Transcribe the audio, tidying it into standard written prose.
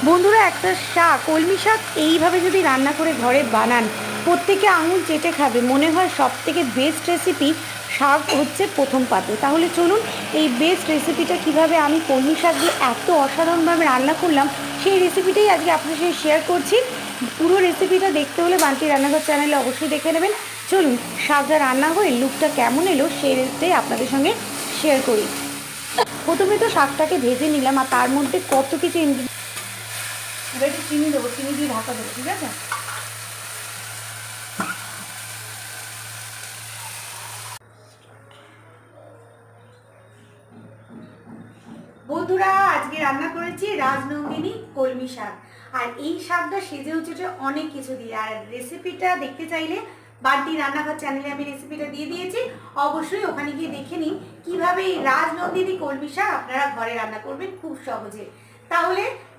বন্ধুরা, একটা শাক, কলমি শাক এইভাবে যদি রান্না করে ঘরে বানান, প্রত্যেকে আঙুল চেটে খাবে। মনে হয় সব থেকে বেস্ট রেসিপি শাক হচ্ছে প্রথম পাতে। তাহলে চলুন এই বেস্ট রেসিপিটা কিভাবে আমি কলমি শাক দিয়ে এত অসাধারণভাবে রান্না করলাম, সেই রেসিপিটাই আজকে আপনার সাথে শেয়ার করছি। পুরো রেসিপিটা দেখতে হলে বান্টি রান্নাঘর চ্যানেলে অবশ্যই দেখে নেবেন। চলুন শাকটা রান্না হয়ে লুকটা কেমন এলো সেইটাই আপনাদের সঙ্গে শেয়ার করি। প্রথমে তো শাকটাকে ভেজে নিলাম, আর তার মধ্যে কত কিছু এবার একটু চিনি দেবো, চিনি দিয়ে ঢাকা দেবো, ঠিক আছে? বন্ধুরা, আজকে রান্না করেছি রাজনন্দিনী কলমি শাক। আর এই শাকটা সেজে উঠেছে অনেক কিছু দিয়ে। আর রেসিপিটা দেখতে চাইলে বাড়তি রান্নাঘর চ্যানেলে আমি রেসিপিটা দিয়ে দিয়েছি, অবশ্যই ওখানে গিয়ে দেখে নিন কিভাবে এই রাজনন্দিনী কলমি শাক আপনারা ঘরে রান্না করবেন খুব সহজে। তাহলে